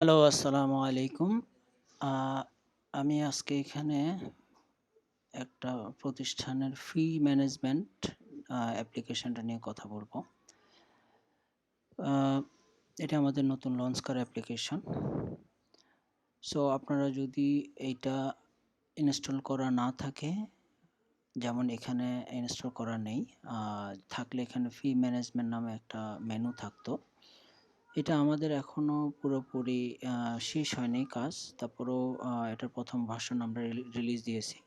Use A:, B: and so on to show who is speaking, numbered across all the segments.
A: Hello, আসসালামু আলাইকুম। আ আমি আজকে এখানে একটা প্রতিষ্ঠানের ফি ম্যানেজমেন্ট অ্যাপ্লিকেশনটা নিয়ে কথা বলব। আ এটা আমাদের নতুন লঞ্চ করা অ্যাপ্লিকেশন। সো আপনারা যদি এইটা ইনস্টল করা না থাকে, যেমন এখানে ইনস্টল করা নেই। আ থাকলে এখানে ফি ম্যানেজমেন্ট নামে একটা মেনু থাকতো। এটা আমাদের এখনো পুরোপুরি শেষ হয়নি কাজ। তারপরেও এটার ১ম ভার্সন আমরা রিলিজ দিয়েছি।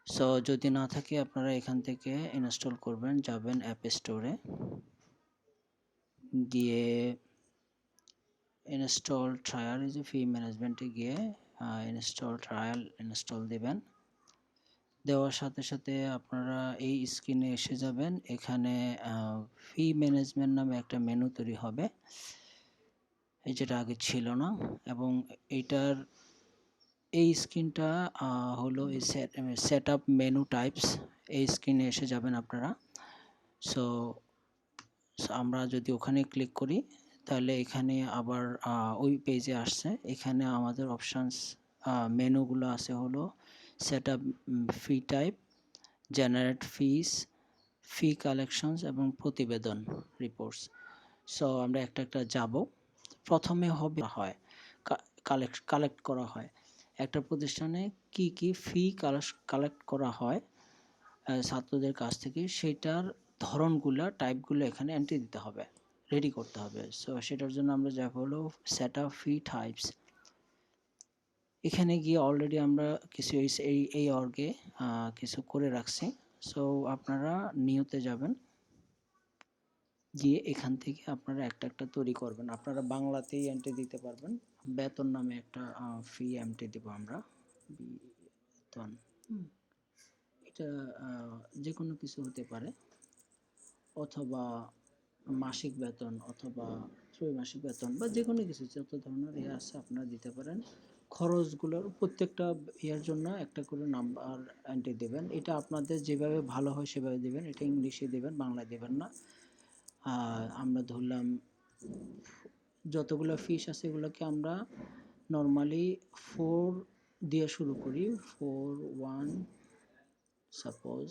A: সো যদি না থাকে আপনারা এখান থেকে ইনস্টল করবেন, যাবেন অ্যাপ স্টোরে। গিয়ে ইনস্টল ট্রায়াল এই যে ফি ম্যানেজমেন্টে গিয়ে ইনস্টল ট্রায়াল ইনস্টল দিবেন। দেওয়ার সাথে সাথে আপনারা এই স্ক্রিনে এসে যাবেন। এখানে ফি ম্যানেজমেন্ট নামে একটা মেনু তৈরি হবে। এই যেটা আগে ছিল না, এবং এইটার এই স্ক্রিনটা হলো এই সেটআপ মেনু টাইপস। এই স্ক্রিনে এসে যাবেন আপনারা। সো আমরা যদি ওখানে ক্লিক করি তাহলে এখানে আবার ওই পেজে আসছে। এখানে আমাদের অপশানস মেনুগুলো আছে হলো সেটআপ ফি টাইপ, জেনারেট ফিস, ফি কালেকশনস এবং প্রতিবেদন রিপোর্টস। সো আমরা একটা একটা যাব। প্রথমে হবে হয় কালেক্ট করা হয় একটা প্রতিষ্ঠানে কি কি ফি কালেক্ট করা হয় ছাত্রদের কাছ থেকে, সেটার ধরনগুলা টাইপগুলো এখানে এন্ট্রি দিতে হবে, রেডি করতে হবে। সো সেটার জন্য আমরা যাব হলো সেট আপ ফি টাইপস। এখানে গিয়ে অলরেডি আমরা কিছু এই অর্গে কিছু করে রাখছি। সো আপনারা নিউতে যাবেন, গিয়ে এখান থেকে আপনারা একটা একটা তৈরি করবেন। আপনারা বাংলাতেই এন্ট্রি দিতে পারবেন। বেতন নামে একটা ফি এন্ট্রি দেব আমরা, বেতন। এটা যে কোনো কিছু হতে পারে, অথবা মাসিক বেতন, অথবা ত্রৈমাসিক বেতন, বা যে কোনো কিছু যত ধরনের আছে আপনারা দিতে পারেন। খরচগুলোর প্রত্যেকটা ইয়ার জন্য একটা করে নাম্বার এন্ট্রি দেবেন। এটা আপনাদের যেভাবে ভালো হয় সেভাবে দেবেন। এটা ইংলিশে দেবেন, বাংলায় দেবেন না। আমরা ধরলাম যতগুলো ফিস আছে এগুলোকে আমরা নর্মালি 4 দিয়ে শুরু করি। 4 1 সাপোজ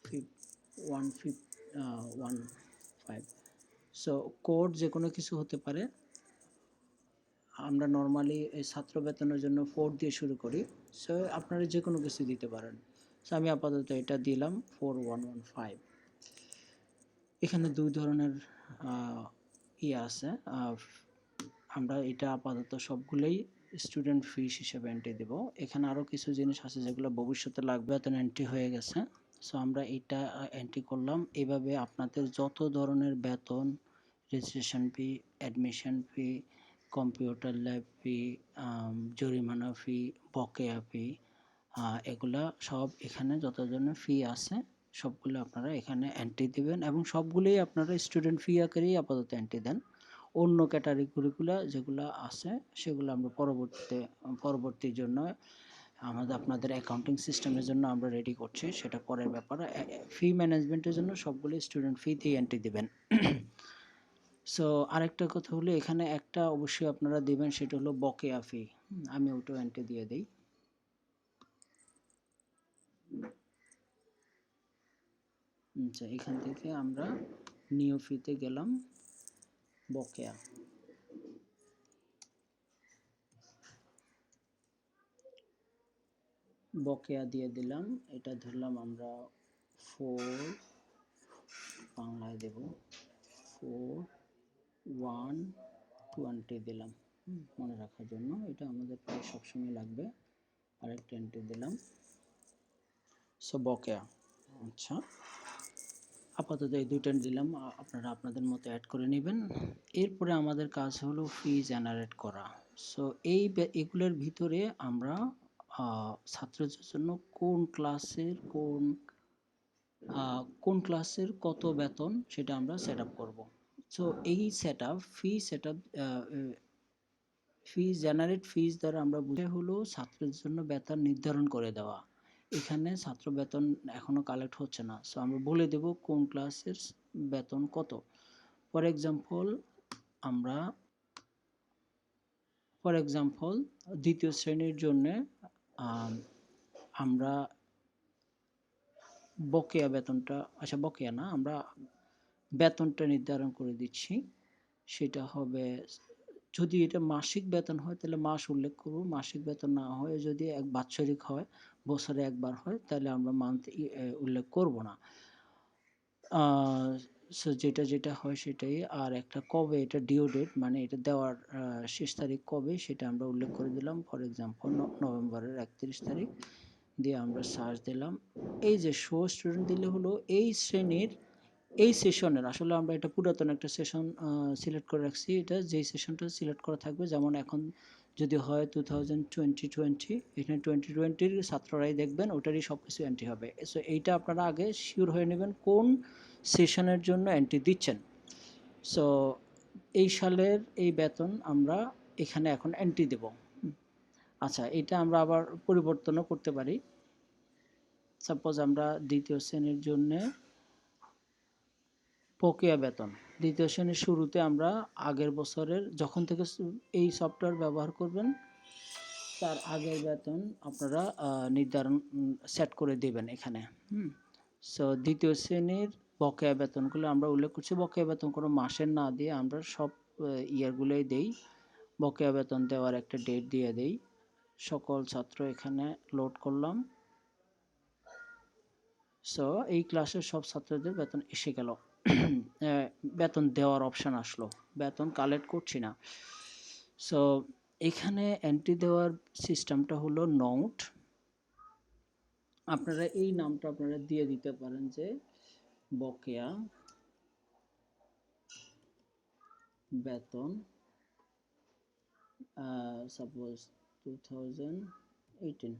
A: 15 সো কোড যে কোনো কিছু হতে পারে। আমরা নর্মালি এই ছাত্র বেতনের জন্য 4 দিয়ে শুরু করি। সো আপনারা যে কোনো কিছু দিতে পারেন। সো আমি আপাতত এটা দিলাম 4115। এখানে দুই ধরনের আছে। আমরা এটা আপাতত সবগুলোই স্টুডেন্ট ফিস হিসেবে এন্ট্রি দেব। এখানে আরও কিছু জিনিস আছে যেগুলো ভবিষ্যতে লাগবে। বেতন এন্ট্রি হয়ে গেছে। সো আমরা এটা এন্ট্রি করলাম। এভাবে আপনাদের যত ধরনের বেতন, registration fee, admission fee, computer lab fee, জরিমানা ফি, বকেয়া ফি, এগুলা সব এখানে যত ধরনের ফি আছে সবগুলো আপনারা এখানে এন্ট্রি দিবেন, এবং সবগুলোই আপনারা স্টুডেন্ট ফি আকারেই আপাতত এন্ট্রি দেন। অন্য ক্যাটাগরিগুলো যেগুলো আছে সেগুলো আমরা পরবর্তীর জন্য আপনাদের অ্যাকাউন্টিং সিস্টেমের জন্য আমরা রেডি করছি, সেটা পরের ব্যাপার। ফি ম্যানেজমেন্টের জন্য সবগুলো স্টুডেন্ট ফিতেই এন্ট্রি দিবেন। সো আরেকটা কথা হলো, এখানে একটা অবশ্যই আপনারা দিবেন, সেটা হলো বকেয়া ফি। আমি ওটাও এন্ট্রি দিয়ে দিই। আচ্ছা, এখান থেকে আমরা নিউ ফিতে গেলাম, বকেয়া। বকেয়া দিয়ে দিলাম। এটা ধরলাম আমরা 4, বাংলায় দেব 4120 দিলাম মনে রাখার জন্য। এটা আমাদের প্রায় সবসময় লাগবে। আরেকটা এন্ট্রি দিলাম। সো বকেয়া। আচ্ছা, আপাতত এই দুইটা দিলাম, আপনারা আপনাদের মতো অ্যাড করে নেবেন। এরপরে আমাদের কাজ হলো ফি জেনারেট করা। সো এগুলোর ভিতরে আমরা ছাত্রদের জন্য কোন ক্লাসের কত বেতন সেটা আমরা সেট আপ করবো। সো এই ফি জেনারেট ফিজ দ্বারা আমরা বুঝে হলো ছাত্রের জন্য বেতন নির্ধারণ করে দেওয়া। এখানে ছাত্র বেতন এখনো কালেক্ট হচ্ছে না। সো আমরা বলে দেব কোন ক্লাসের বেতন কত। ফর এক্সাম্পল, আমরা ফর এক্সাম্পল দ্বিতীয় শ্রেণীর জন্য আমরা বকেয়া বেতনটা, আচ্ছা বকেয়া না, আমরা বেতনটা নির্ধারণ করে দিচ্ছি। সেটা হবে, যদি এটা মাসিক বেতন হয় তাহলে মাস উল্লেখ করব, মাসিক বেতন না হয় যদি এক বাৎসরিক হয়, বছরে একবার হয়, তাহলে আমরা মান্থ উল্লেখ করব না। সো যেটা যেটা হয় সেটাই। আর একটা কবে এটা ডিউ ডেট, মানে এটা দেওয়ার শেষ তারিখ কবে সেটা আমরা উল্লেখ করে দিলাম। ফর এক্সাম্পল নভেম্বরের 31 তারিখ দিয়ে আমরা সার্চ দিলাম। এই যে শো স্টুডেন্ট দিলে হলো এই শ্রেণীর এই সেশনের, আসলে আমরা এটা পুরাতন একটা সেশন সিলেক্ট করে রাখছি, এটা যেই সেশনটা সিলেক্ট করা থাকবে, যেমন এখন যদি হয় 2020 এখানে 2020-র ছাত্ররাই দেখবেন, ওটারই সব কিছু এন্ট্রি হবে। সো এইটা আপনারা আগে শিওর হয়ে নেবেন কোন সেশনের জন্য এন্ট্রি দিচ্ছেন। সো এই সালের এই বেতন আমরা এখানে এখন এন্ট্রি দেব। আচ্ছা, এটা আমরা আবার পরিবর্তনও করতে পারি। সাপোজ আমরা দ্বিতীয় শ্রেণীর জন্য বকেয়া বেতন, দ্বিতীয় শ্রেণীর শুরুতে আমরা আগের বছরের যখন থেকে এই সফটওয়্যার ব্যবহার করবেন তার আগের বেতন আপনারা নির্ধারণ সেট করে দেবেন এখানে। সো দ্বিতীয় শ্রেণীর বকেয়া বেতনগুলো আমরা উল্লেখ করছি। বকেয়া বেতন কোনো মাসের না দিয়ে আমরা সব ইয়ারগুলোই দেই। বকেয়া বেতন দেওয়ার একটা ডেট দিয়ে দেই। সকল ছাত্র এখানে লোড করলাম। সো এই ক্লাসের সব ছাত্রদের বেতন এসে গেল। বেতন দেওয়ার অপশান আসলো, বেতন কালেক্ট করছি না। সো এখানে এন্ট্রি দেওয়ার সিস্টেমটা হলো নোট। আপনারা এই নামটা আপনারা দিয়ে দিতে পারেন যে বকেয়া বেতন সাপোজ 2018।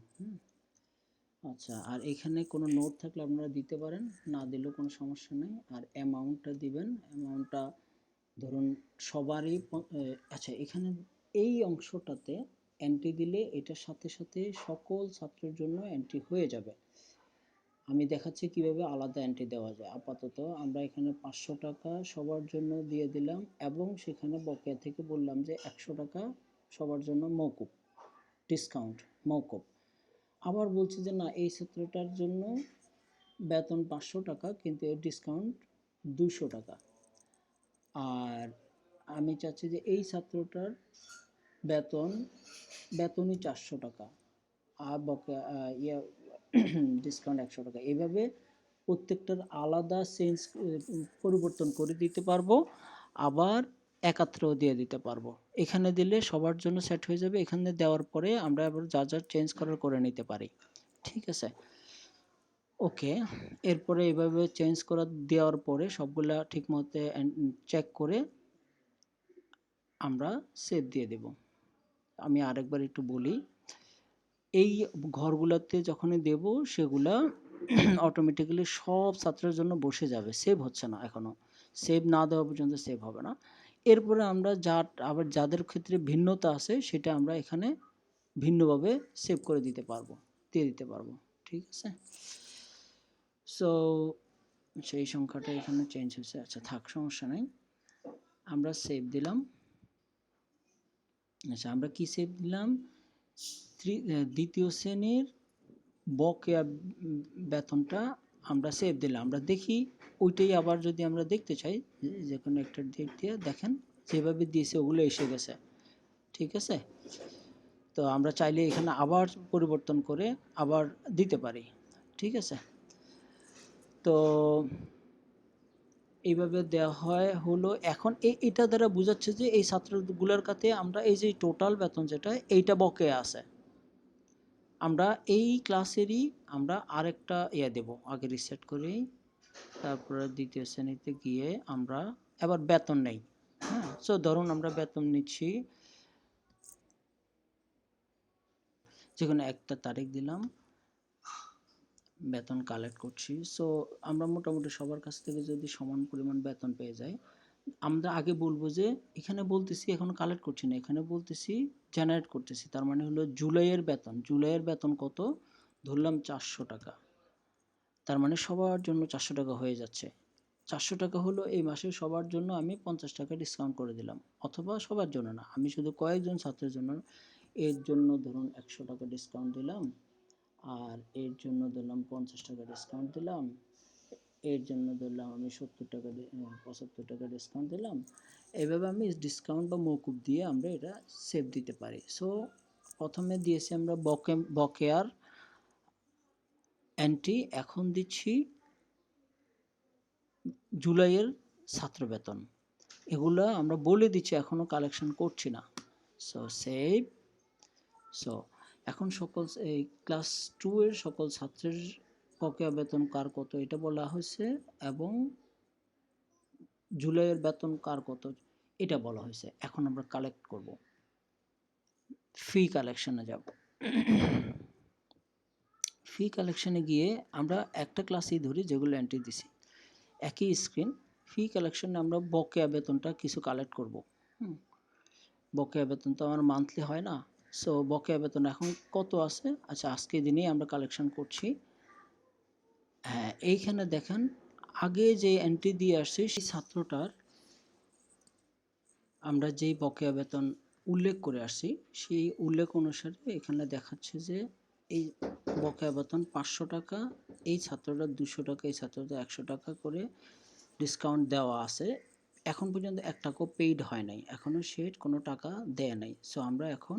A: আচ্ছা, আর এখানে কোনো নোট থাকলে আপনারা দিতে পারেন, না দিলেও কোনো সমস্যা নেই। আর অ্যামাউন্টটা দিবেন, অ্যামাউন্টটা ধরুন সবারই আচ্ছা, এখানে এই অংশটাতে এন্ট্রি দিলে এটার সাথে সাথে সকল ছাত্রের জন্য এন্ট্রি হয়ে যাবে। আমি দেখাচ্ছি কিভাবে আলাদা এন্ট্রি দেওয়া যায়। আপাতত আমরা এখানে 500 টাকা সবার জন্য দিয়ে দিলাম এবং সেখানে বকেয়া থেকে বললাম যে 100 টাকা সবার জন্য মওকুফ, ডিসকাউন্ট মওকুফ। আবার বলছি যে না, এই ছাত্রটার জন্য বেতন 500 টাকা কিন্তু এর ডিসকাউন্ট 200 টাকা। আর আমি চাচ্ছি যে এই ছাত্রটার বেতনই 400 টাকা আর বকেয়া ডিসকাউন্ট 100 টাকা। এইভাবে প্রত্যেকটার আলাদা পরিবর্তন করে দিতে পারবো, আবার একাত্রেও দিয়ে দিতে পারবো। এখানে দিলে সবার জন্য সেট হয়ে যাবে, এখানে দেওয়ার পরে আমরা আবার যা যা চেঞ্জ করার করে নিতে পারি। ঠিক আছে, ওকে। এরপরে এইভাবে চেঞ্জ করা দেওয়ার পরে সবগুলা ঠিক মতো চেক করে আমরা সেভ দিয়ে দেব। আমি আরেকবার একটু বলি, এই ঘরগুলোতে যখনই দেব সেগুলা অটোমেটিক্যালি সব ছাত্রের জন্য বসে যাবে, সেভ হচ্ছে না এখনো, সেভ না দেওয়া পর্যন্ত সেভ হবে না। এরপরে আমরা আবার যাদের ক্ষেত্রে ভিন্নতা আছে সেটা আমরা এখানে ভিন্নভাবে সেভ করে দিতে পারবো, দিয়ে দিতে পারবো। ঠিক আছে, সো সেই সংখ্যাটা এখানে চেঞ্জ হয়েছে। আচ্ছা থাক, সমস্যা নেই, আমরা সেভ দিলাম। আচ্ছা, আমরা কি সেভ দিলাম? দ্বিতীয় শ্রেণীর বকেয়া বেতনটা আমরা সেভ দিলাম। আমরা দেখি ওইটাই আবার যদি আমরা দেখতে চাই, যে কোনো একটা ডেট দিয়ে দেখেন যেভাবে দিয়েছে ওগুলো এসে গেছে। ঠিক আছে, তো আমরা চাইলে এখানে আবার পরিবর্তন করে আবার দিতে পারি। ঠিক আছে, তো এইভাবে দেওয়া হয় হলো। এখন এটা দ্বারা বোঝাচ্ছে যে এই ছাত্রগুলোর কাছে আমরা এই যে টোটাল বেতন যেটা এইটা বকেয়া আছে, আমরা এই ক্লাসেরই আমরা আরেকটা দেব, আগে রিসেট করি, তারপরে দ্বিতীয় শ্রেণীতে গিয়ে আমরা এবার বেতন নেই। হ্যাঁ, সো ধরুন আমরা বেতন নিচ্ছি, যেখানে একটা তারিখ দিলাম, বেতন কালেক্ট করছি। সো আমরা মোটামুটি সবার কাছ থেকে যদি সমান পরিমাণ বেতন পেয়ে যাই, আমরা আগে বলবো যে এখানে বলতেছি এখন কালেক্ট করছি না, এখানে বলতেছি জেনারেট করতেছি। তার মানে হলো জুলাইয়ের বেতন কত ধরলাম 400 টাকা, তার মানে সবার জন্য 400 টাকা হয়ে যাচ্ছে। 400 টাকা হলো এই মাসে সবার জন্য আমি 50 টাকা ডিসকাউন্ট করে দিলাম, অথবা সবার জন্য না, আমি শুধু কয়েকজন ছাত্রের জন্য, এর জন্য ধরুন 100 টাকা ডিসকাউন্ট দিলাম, আর এর জন্য ধরলাম 50 টাকা ডিসকাউন্ট দিলাম, এর জন্য ধরলাম আমি 70 টাকা 75 টাকা ডিসকাউন্ট দিলাম। এইভাবে আমি ডিসকাউন্ট বা মকুব দিয়ে আমরা এটা সেভ দিতে পারি। সো প্রথমে দিয়েছি আমরা বকেয়ার এন্ট্রি, এখন দিচ্ছি জুলাইয়ের ছাত্র বেতন। এগুলো আমরা বলে দিচ্ছি, এখনো কালেকশন করছি না। So save. সো এখন সকল এই ক্লাস 2 এর সকল ছাত্রের বকেয়া বেতন কার কত এটা বলা হয়েছে, এবং জুলাইয়ের বেতন কার কত এটা বলা হয়েছে। এখন আমরা কালেক্ট করব, ফি কালেকশনে যাব। ফি কালেকশনে গিয়ে আমরা একটা ক্লাসেই ধরি যেগুলো এন্ট্রি দিছি, একই স্ক্রিন। ফি কালেকশনে আমরা বকেয়া বেতনটা কিছু কালেক্ট করব। বকেয়া বেতন তো আমার মান্থলি হয় না, সো বকেয়া বেতন এখন কত আছে, আচ্ছা আজকের দিনেই আমরা কালেকশন করছি। হ্যাঁ, এইখানে দেখেন আগে যে এন্ট্রি দিয়ে আসছে সেই ছাত্রটার আমরা যেই বকেয়া বেতন উল্লেখ করে আসছি, সেই উল্লেখ অনুসারে এখানে দেখাচ্ছে যে এই বকেয়া বেতন 500 টাকা, এই ছাত্রটা 200 টাকা, এই ছাত্রটা 100 টাকা করে ডিসকাউন্ট দেওয়া আছে। এখন পর্যন্ত 1 টাকাও পেইড হয় নাই, এখনও সে কোনো টাকা দেয় নাই। সো আমরা এখন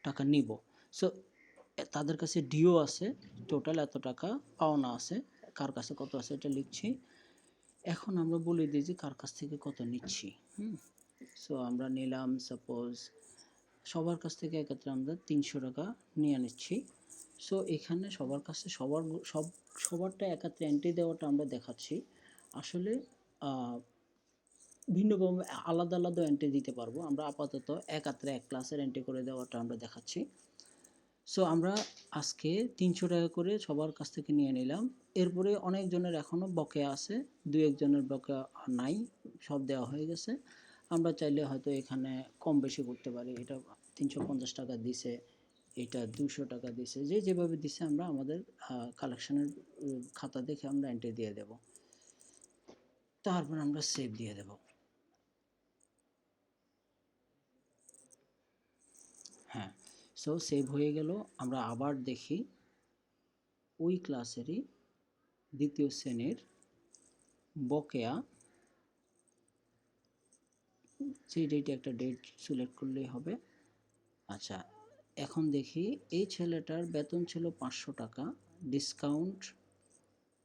A: টাকা নিব। সো তাদের কাছে ডিও আছে, টোটাল এত টাকা পাওনা আছে, কার কাছে কত আছে এটা লিখছি। এখন আমরা বলে দিই যে কার কাছ থেকে কত নিচ্ছি। সো আমরা নিলাম, সাপোজ সবার কাছ থেকে এক্ষেত্রে আমরা 300 টাকা নিয়ে নিচ্ছি। সো এখানে সবার কাছে সবারটা একাত্রে এন্ট্রি দেওয়াটা আমরা দেখাচ্ছি। আসলে ভিন্নভাবে আলাদা আলাদা এন্ট্রি দিতে পারবো, আমরা আপাতত একাত্রে এক ক্লাসের এন্ট্রি করে দেওয়াটা আমরা দেখাচ্ছি। সো আমরা আজকে 300 টাকা করে সবার কাছ থেকে নিয়ে নিলাম। এরপরে অনেকজনের এখনও বকেয়া আছে, 2-1 জনের বকেয়া নাই, সব দেওয়া হয়ে গেছে। আমরা চাইলে হয়তো এখানে কম বেশি করতে পারি, এটা 350 টাকা দিছে, এটা 200 টাকা দিছে, যে যেভাবে দিছে আমরা আমাদের কালেকশনের খাতা দেখে আমরা এন্ট্রি দিয়ে দেব। তারপর আমরা সেভ দিয়ে দেব। হ্যাঁ, সো সেভ হয়ে গেল। আমরা আবার দেখি ওই ক্লাসেরই দ্বিতীয় শ্রেণীর বকেয়া, সেই ডেটে একটা ডেট সিলেক্ট করলেই হবে। আচ্ছা, এখন দেখি এই ছেলেটার বেতন ছিল 500 টাকা, ডিসকাউন্ট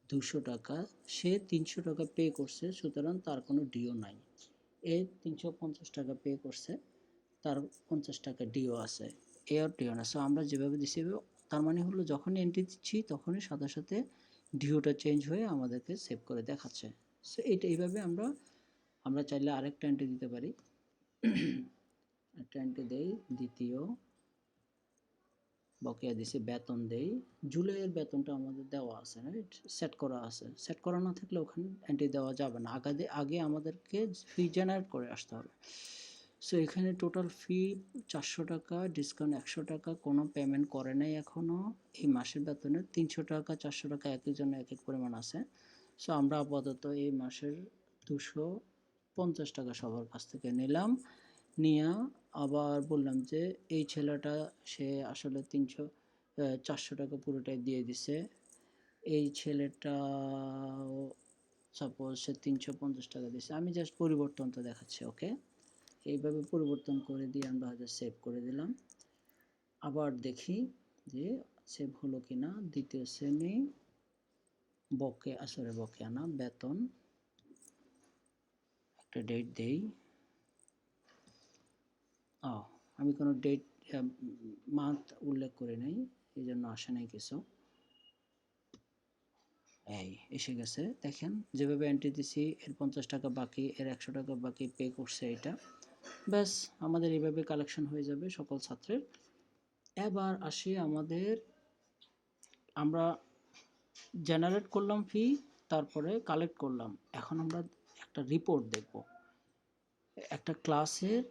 A: 200 টাকা, সে 300 টাকা পে করছে, সুতরাং তার কোনো ডিও নাই। এ 350 টাকা পে করছে, তার 50 টাকা ডিও আছে, এর ডিও না। সো আমরা যেভাবে দিচ্ছি, তার মানে হলো যখনই এন্ট্রি দিচ্ছি তখনই সাথে সাথে ডিওটা চেঞ্জ হয়ে আমাদেরকে সেভ করে দেখাচ্ছে। সো এইভাবে আমরা চাইলে আরেকটা এন্ট্রি দিতে পারি। একটা এন্ট্রি দেই, দ্বিতীয় বকেয়া দিছি, বেতন দেই, জুলাইয়ের বেতনটা আমাদের দেওয়া আছে, রাইট, সেট করা আছে। সেট করা না থাকলে ওখানে এন্ট্রি দেওয়া যাবে না, আগে আমাদেরকে ফি জেনারেট করে আসতে হবে। সো এখানে টোটাল ফি 400 টাকা, ডিসকাউন্ট 100 টাকা, কোনো পেমেন্ট করে নাই এখনও। এই মাসের বেতনের 300 টাকা 400 টাকা একের জন্য এক এক পরিমাণ আছে। সো আমরা আপাতত এই মাসের 250 টাকা সবার কাছ থেকে নিলাম, নিয়ে আবার বললাম যে এই ছেলেটা সে আসলে 400 টাকা পুরোটাই দিয়ে দিছে, এই ছেলেটা সাপোজ সে 350 টাকা দিছে, আমি জাস্ট পরিবর্তনটা দেখাচ্ছি। ওকে, এইভাবে পরিবর্তন করে দিয়ে আমরা হয়তো সেভ করে দিলাম। আবার দেখি যে সেভ হলো কিনা। দ্বিতীয় শ্রেণী বকেয়া, আসলে বকেয়া না, বেতন, একটা ডেট দেই। আমি কোনো ডেট মান্থ উল্লেখ করি নাই, এই জন্য আসে নাই কিছু। এই এসে গেছে, দেখেন যেভাবে এন্ট্রি দিছি, এর 50 টাকা বাকি, এর 100 টাকা বাকি, পে করছে এটা। ব্যাস, আমাদের এইভাবে কালেকশন হয়ে যাবে সকল ছাত্রের। এবার আসি আমরা জেনারেট করলাম ফি, তারপরে কালেক্ট করলাম। এখন আমরা একটা রিপোর্ট দেখব, একটা ক্লাসের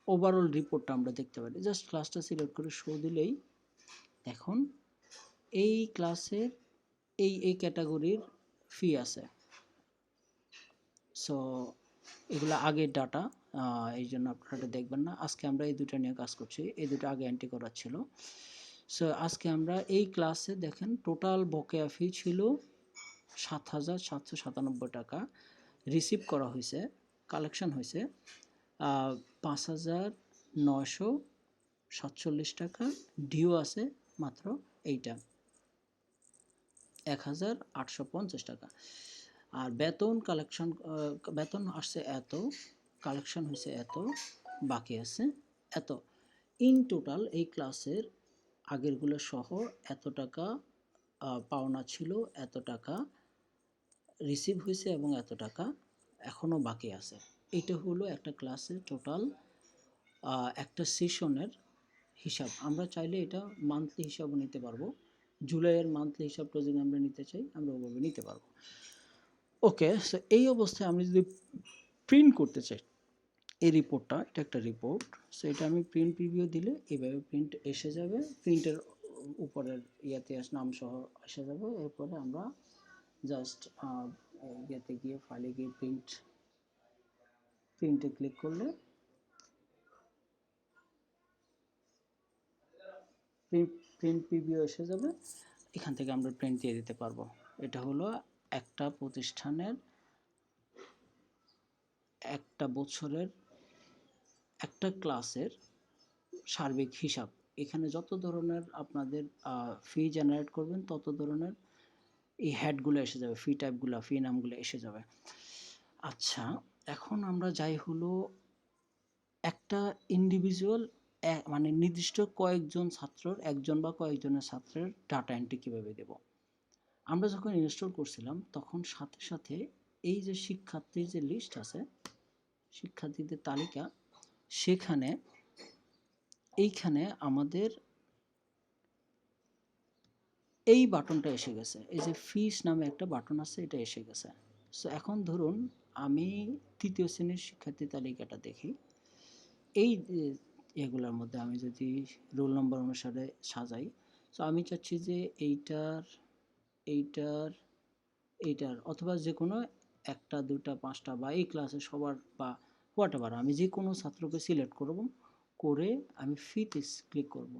A: ওভারঅল রিপোর্টটা আমরা দেখতে পারি। জাস্ট ক্লাসটা সিলেক্ট করে শো দিলেই এখন এই ক্লাসের এই ক্যাটাগরির ফি আছে, সো এগুলো আগের ডাটা, এই জন্য আপনারা এটা দেখবেন না। আজকে আমরা এই দুটো নিয়ে কাজ করছি, এই দুটো আগে এন্ট্রি করা ছিল। সো আজকে আমরা এই ক্লাসে দেখেন টোটাল বকেয়া ফি ছিল ৭,৭৯৭ টাকা, রিসিভ করা হয়েছে, কালেকশন হয়েছে ৫,৯৪৭ টাকা, ডিউ আছে মাত্র এইটা ১,৮৫০ টাকা। আর বেতন কালেকশন, বেতন আসছে এত, কালেকশন হয়েছে এত, বাকি আছে এত। ইন টোটাল এই ক্লাসের আগেরগুলো সহ এত টাকা পাওনা ছিল, এত টাকা রিসিভ হয়েছে এবং এত টাকা এখনও বাকি আছে। এটা হলো একটা ক্লাসের টোটাল একটা সেশনের হিসাব। আমরা চাইলে এটা মান্থলি হিসাবও নিতে পারবো, জুলাইয়ের মান্থলি হিসাবটা যদি আমরা নিতে চাই আমরা ওভাবে নিতে পারবো। ওকে, সো এই অবস্থায় আমি যদি প্রিন্ট করতে চাই এই রিপোর্টটা, এটা একটা রিপোর্ট, সো এটা আমি প্রিন্ট প্রিভিউ দিলে এইভাবে প্রিন্ট এসে যাবে, প্রিন্টের উপরের ইয়াতে নাম সহ এসে যাবে। এরপরে আমরা জাস্ট ইয়াতে গিয়ে ফাইলে গিয়ে প্রিন্টে ক্লিক করলে প্রিন্ট প্রিভিউ এসে যাবে, এখান থেকে আমরা প্রিন্ট দিয়ে দিতে পারবো। এটা হলো একটা প্রতিষ্ঠানের একটা বছরের একটা ক্লাসের সার্বিক হিসাব। এখানে যত ধরনের আপনাদের ফি জেনারেট করবেন তত ধরনের এই হেডগুলো এসে যাবে, ফি টাইপগুলো, ফি নামগুলো এসে যাবে। আচ্ছা, এখন আমরা যাই হলো একটা ইন্ডিভিজুয়াল, মানে নির্দিষ্ট কয়েকজন ছাত্রর, একজন বা কয়েকজনের ছাত্রের ডাটা এন্ট্রি কীভাবে দেব। আমরা যখন ইনস্টল করছিলাম তখন সাথে সাথে এই যে শিক্ষার্থীর যে লিস্ট আছে, শিক্ষার্থীদের তালিকা, সেখানে এইখানে আমাদের এই বাটনটা এসে গেছে, এই যে ফিস নামে একটা বাটন আছে, এটা এসে গেছে। সো এখন ধরুন আমি তৃতীয় শ্রেণীর শিক্ষার্থী তালিকাটা দেখি, এই এগুলোর মধ্যে আমি যদি রোল নম্বর অনুসারে সাজাই, সো আমি চাচ্ছি যে এইটার এইটার এইটার অথবা যে কোনো একটা দুটা পাঁচটা বা এই ক্লাসে সবার বা হোয়াট এভার, আমি যে কোনো ছাত্রকে সিলেক্ট করব, করে আমি ফিতে ক্লিক করব,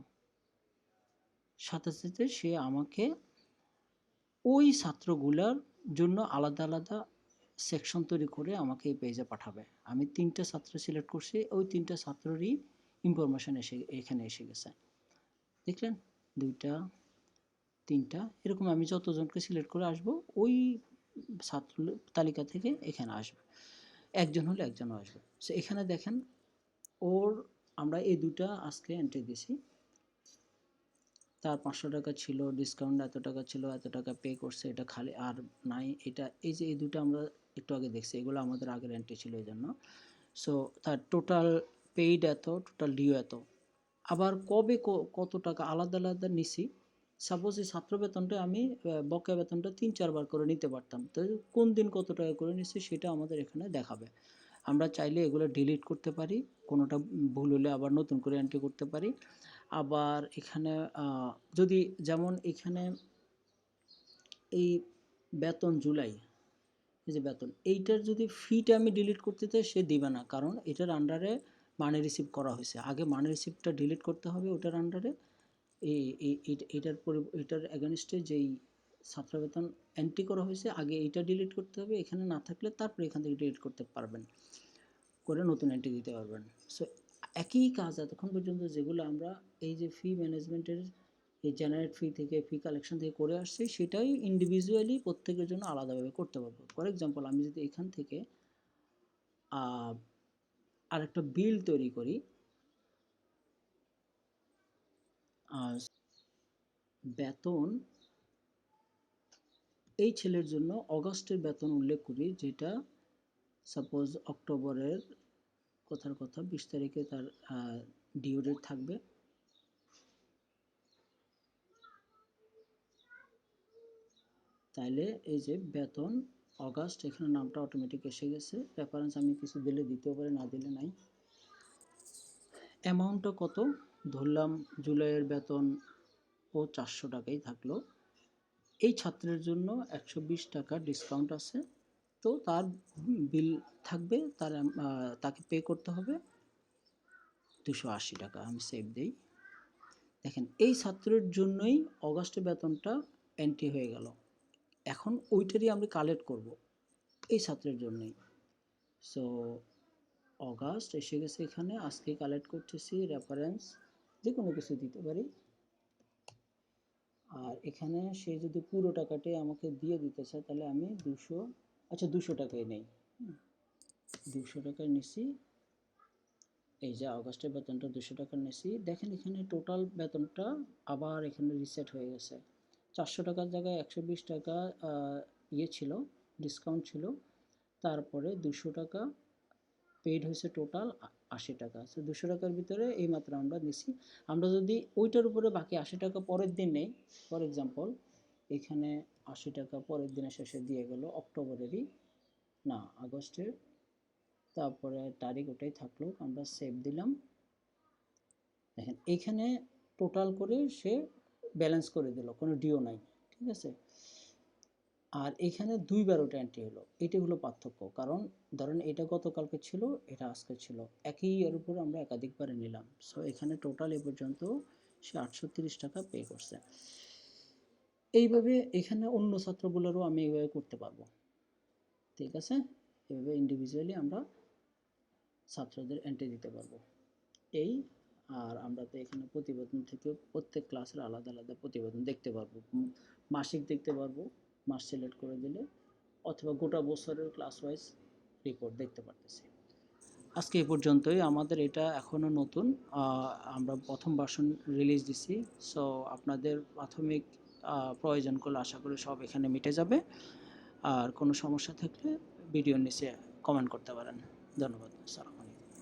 A: সাথে সাথে সে আমাকে ওই ছাত্রগুলার জন্য আলাদা আলাদা সেকশন তৈরি করে আমাকে এই পেজে পাঠাবে। আমি 3টা ছাত্র সিলেক্ট করছি, ওই 3টা ছাত্ররই ইনফরমেশন এখানে এসে গেছে। দেখলেন, 2টা 3টা এরকম আমি যতজনকে সিলেক্ট করে আসব ওই ছাত্র তালিকা থেকে এখানে আসবে, একজন হলে একজনও আসবে। সো এখানে দেখেন ওর, আমরা এই 2টা আজকে এন্ট্রি দিছি, তার 500 টাকা ছিল, ডিসকাউন্ট এত টাকা ছিল, এত টাকা পে করছে, এটা খালি আর নাই। এটা এই যে এই 2টা আমরা একটু আগে দেখছি, এগুলো আমাদের আগের এন্ট্রি ছিল এই জন্য। সো তার টোটাল পেইড এত, টোটাল ডিউ এত। আবার কবে কত টাকা আলাদা আলাদা নিছি, সাপোজ এই ছাত্র বেতনটা আমি বকেয়া বেতনটা 3-4 বার করে নিতে পারতাম, তো কোন দিন কত টাকা করে নিছি সেটা আমাদের এখানে দেখাবে। আমরা চাইলে এগুলো ডিলিট করতে পারি, কোনোটা ভুল হলে আবার নতুন করে এন্ট্রি করতে পারি। আবার এখানে যদি যেমন এখানে এই বেতন জুলাই, এই যে বেতন, এইটার যদি ফিটা আমি ডিলিট করতে চাই সে দিবে না, কারণ এটার আন্ডারে মানি রিসিভ করা হয়েছে। আগে মানি রিসিভটা ডিলিট করতে হবে ওটার আন্ডারে, এটার এগেনস্টে যেই ছাত্র বেতন এন্ট্রি করা হয়েছে আগে এইটা ডিলিট করতে হবে, এখানে না থাকলে তারপরে এখান থেকে ডিলিট করতে পারবেন, করে নতুন এন্ট্রি দিতে পারবেন। সো একই কাজ এতক্ষণ পর্যন্ত যেগুলো আমরা এই যে ফি ম্যানেজমেন্টের এই জেনারেট ফি থেকে, ফি কালেকশন থেকে করে আসছি, সেটাই ইন্ডিভিজুয়ালি প্রত্যেকের জন্য আলাদাভাবে করতে পারবো। ফর এক্সাম্পল, আমি যদি এখান থেকে আরেকটা বিল তৈরি করি, বেতন এই ছেলের জন্য অগাস্টের বেতন উল্লেখ করি, যেটা সাপোজ অক্টোবরের কথার কথা 20 তারিখে তার ডিউ ডেট থাকবে। তাইলে এই যে বেতন অগাস্ট, এখানে নামটা অটোমেটিক এসে গেছে, রেফারেন্স আমি কিছু দিলে দিতেও পারি, না দিলে নাই। অ্যামাউন্টটা কত ধরলাম, জুলাইয়ের বেতন ও 400 টাকাই থাকলো, এই ছাত্রের জন্য 120 টাকা ডিসকাউন্ট আছে, তো তার বিল থাকবে, তাকে পে করতে হবে 280 টাকা। আমি সেভ দেই। দেখেন এই ছাত্রের জন্যই অগাস্টের বেতনটা এন্ট্রি হয়ে গেল। এখন ওইটারই আমরা কালেক্ট করব এই ছাত্রের জন্যই। সো অগাস্ট এসে গেছে এখানে, আজকে কালেক্ট করতেছি, রেফারেন্স যে কোনো কিছু দিতে পারি। আর এখানে সে যদি পুরো টাকাটাই আমাকে দিয়ে দিতে চায় তাহলে আমি 200 টাকাই নেই। 200 টাকায় নিছি। এই যে অগাস্টের বেতনটা 200 টাকা নিছি। দেখেন এখানে টোটাল বেতনটা আবার এখানে রিসেট হয়ে গেছে। 400 টাকার জায়গায় 120 টাকা ইয়ে ছিল, ডিসকাউন্ট ছিল। তারপরে 200 টাকা পেইড হয়েছে, টোটাল 80 টাকা। সো 200 টাকার ভিতরে এই মাত্র আমরা নিছি। আমরা যদি ওইটার উপরে বাকি 80 টাকা পরের দিন নেই, ফর এক্সাম্পল এখানে 80 টাকা পরের দিনের শেষে দিয়ে গেল, অক্টোবরেরই না আগস্টের, তারপরে তারিখ ওটাই থাকলো, আমরা সেভ দিলাম। দেখেন এইখানে টোটাল করে সে ব্যালেন্স করে দিল, কোনো ডিও নাই, ঠিক আছে। আর এখানে দুইবার ওটা এন্ট্রি হলো, এটি হলো পার্থক্য। কারণ ধরেন এটা গতকালকে ছিল, এটা আজকে ছিল, একই এর উপর আমরা একাধিকবারে নিলাম। সো এখানে টোটাল এ পর্যন্ত সে 830 টাকা পে করছে। এইভাবে এখানে অন্য ছাত্রগুলোরও আমি এইভাবে করতে পারবো, ঠিক আছে। এইভাবে ইন্ডিভিজুয়ালি আমরা ছাত্রদের এন্ট্রি দিতে পারবো। এই আর আমরা তো এখানে প্রতিবেদন থেকে প্রত্যেক ক্লাসের আলাদা আলাদা প্রতিবেদন দেখতে পারবো, মাসিক দেখতে পারবো, মাস সিলেক্ট করে দিলে, অথবা গোটা বছরের ক্লাস ওয়াইজ রিপোর্ট দেখতে পারতেছি। আজকে এই পর্যন্তই, আমাদের এটা এখনও নতুন, আমরা প্রথম ভার্সন রিলিজ দিছি। সো আপনাদের প্রাথমিক প্রয়োজনগুলো আশা করি সব এখানে মিটে যাবে। আর কোনো সমস্যা থাকলে ভিডিওর নিচে কমেন্ট করতে পারেন। ধন্যবাদ। সালাম।